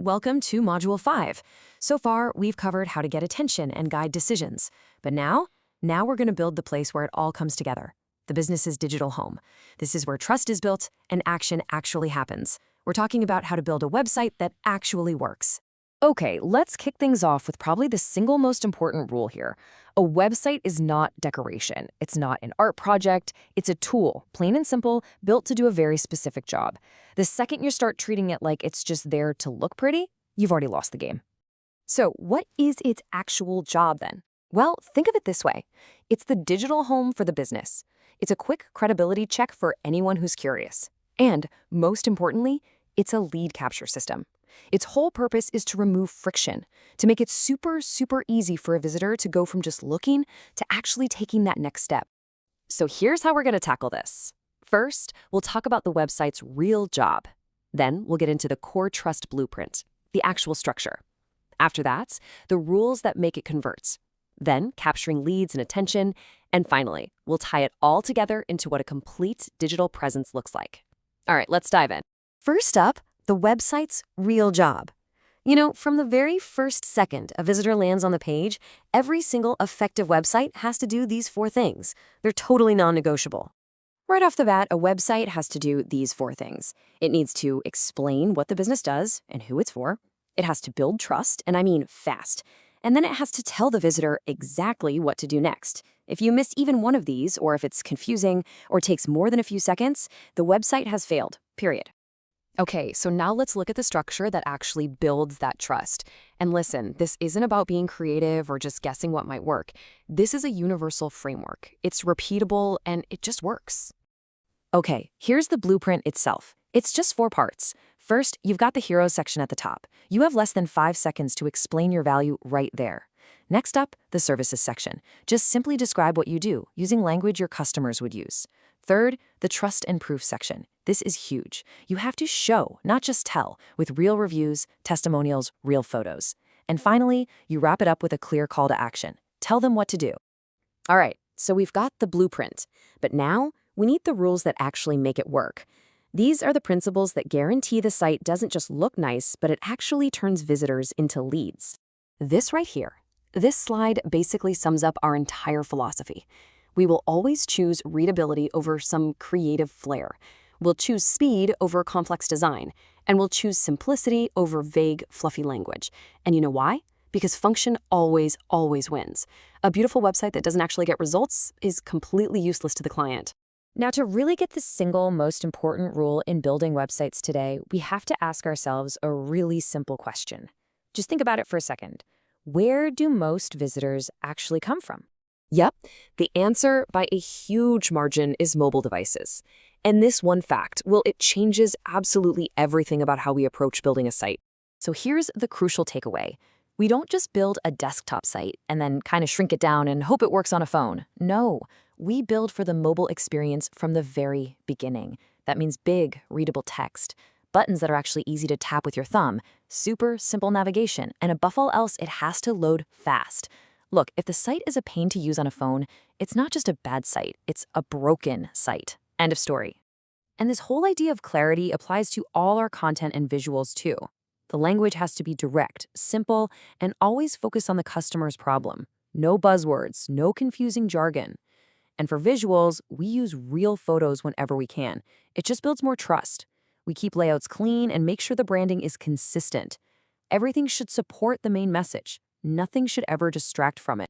Welcome to Module 5. So far, we've covered how to get attention and guide decisions. But now we're going to build the place where it all comes together, the business's digital home. This is where trust is built and action actually happens. We're talking about how to build a website that actually works. Okay, let's kick things off with probably the single most important rule here. A website is not decoration. It's not an art project. It's a tool, plain and simple, built to do a very specific job. The second you start treating it like it's just there to look pretty, you've already lost the game. So what is its actual job then? Well, think of it this way. It's the digital home for the business. It's a quick credibility check for anyone who's curious. And, most importantly, it's a lead capture system. Its whole purpose is to remove friction, to make it super easy for a visitor to go from just looking to actually taking that next step. So here's how we're going to tackle this. First, we'll talk about the website's real job. Then we'll get into the core trust blueprint, the actual structure. After that, the rules that make it convert. Then capturing leads and attention. And finally, we'll tie it all together into what a complete digital presence looks like. All right, let's dive in. First up, the website's real job. You know, from the very first second a visitor lands on the page, every single effective website has to do these 4 things. They're totally non-negotiable. Right off the bat, a website has to do these 4 things. It needs to explain what the business does and who it's for. It has to build trust, and I mean fast. And then it has to tell the visitor exactly what to do next. If you missed even one of these, or if it's confusing or takes more than a few seconds, the website has failed, period. Okay, so now let's look at the structure that actually builds that trust. And listen, this isn't about being creative or just guessing what might work. This is a universal framework. It's repeatable and it just works. Okay, here's the blueprint itself. It's just 4 parts. First, you've got the heroes section at the top. You have less than 5 seconds to explain your value right there. Next up, the services section. Just simply describe what you do, using language your customers would use. Third, the trust and proof section. This is huge. You have to show, not just tell, with real reviews, testimonials, real photos. And finally, you wrap it up with a clear call to action. Tell them what to do. All right, so we've got the blueprint. But now, we need the rules that actually make it work. These are the principles that guarantee the site doesn't just look nice, but it actually turns visitors into leads. This right here, this slide basically sums up our entire philosophy. We will always choose readability over some creative flair. We'll choose speed over complex design. And we'll choose simplicity over vague, fluffy language. And you know why? Because function always wins. A beautiful website that doesn't actually get results is completely useless to the client. Now, to really get the single most important rule in building websites today, we have to ask ourselves a really simple question. Just think about it for a second. Where do most visitors actually come from? Yep, the answer by a huge margin is mobile devices. And this one fact, well, it changes absolutely everything about how we approach building a site. So here's the crucial takeaway. We don't just build a desktop site and then kind of shrink it down and hope it works on a phone. No, we build for the mobile experience from the very beginning. That means big, readable text, buttons that are actually easy to tap with your thumb, super simple navigation, and above all else, it has to load fast. Look, if the site is a pain to use on a phone, it's not just a bad site, it's a broken site. End of story. And this whole idea of clarity applies to all our content and visuals too. The language has to be direct, simple, and always focus on the customer's problem. No buzzwords, no confusing jargon. And for visuals, we use real photos whenever we can. It just builds more trust. We keep layouts clean and make sure the branding is consistent. Everything should support the main message. Nothing should ever distract from it.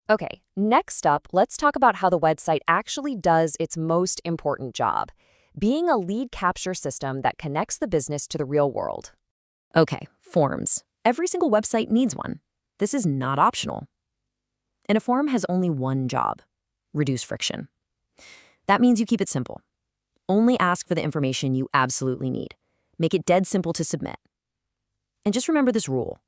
Okay, next up, let's talk about how the website actually does its most important job, being a lead capture system that connects the business to the real world. Okay, forms. Every single website needs one. This is not optional. And a form has only one job: reduce friction. That means you keep it simple. Only ask for the information you absolutely need. Make it dead simple to submit. And just remember this rule.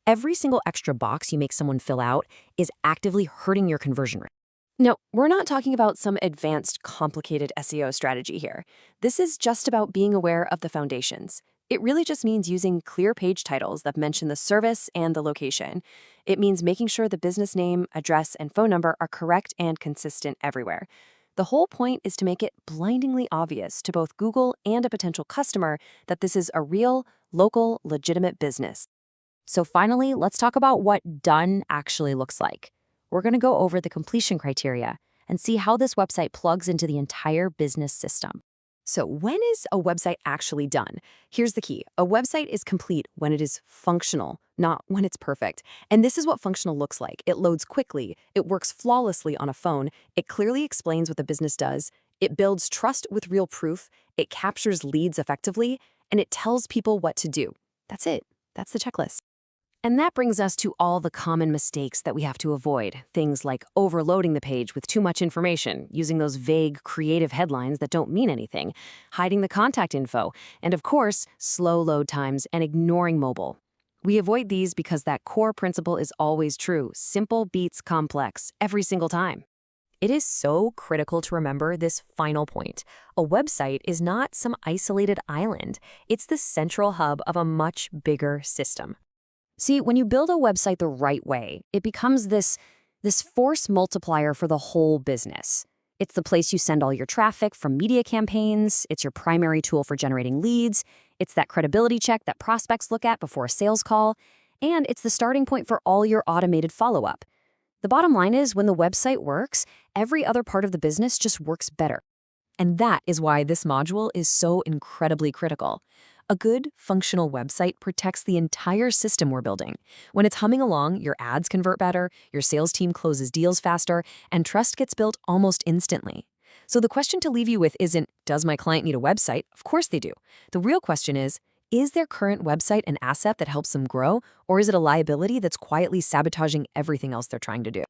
Every single extra box you make someone fill out is actively hurting your conversion rate. No, we're not talking about some advanced, complicated SEO strategy here. This is just about being aware of the foundations. It really just means using clear page titles that mention the service and the location. It means making sure the business name, address, and phone number are correct and consistent everywhere. The whole point is to make it blindingly obvious to both Google and a potential customer that this is a real, local, legitimate business. So finally, let's talk about what done actually looks like. We're going to go over the completion criteria and see how this website plugs into the entire business system. So when is a website actually done? Here's the key. A website is complete when it is functional, not when it's perfect. And this is what functional looks like. It loads quickly, it works flawlessly on a phone, it clearly explains what the business does, it builds trust with real proof, it captures leads effectively, and it tells people what to do. That's it. That's the checklist. And that brings us to all the common mistakes that we have to avoid. Things like overloading the page with too much information, using those vague, creative headlines that don't mean anything, hiding the contact info, and of course, slow load times and ignoring mobile. We avoid these because that core principle is always true. Simple beats complex every single time. It is so critical to remember this final point. A website is not some isolated island. It's the central hub of a much bigger system. See, when you build a website the right way, it becomes this force multiplier for the whole business. It's the place you send all your traffic from media campaigns. It's your primary tool for generating leads. It's that credibility check that prospects look at before a sales call. And it's the starting point for all your automated follow-up. The bottom line is, when the website works, every other part of the business just works better. And that is why this module is so incredibly critical. A good, functional website protects the entire system we're building. When it's humming along, your ads convert better, your sales team closes deals faster, and trust gets built almost instantly. So the question to leave you with isn't, does my client need a website? Of course they do. The real question is their current website an asset that helps them grow, or is it a liability that's quietly sabotaging everything else they're trying to do?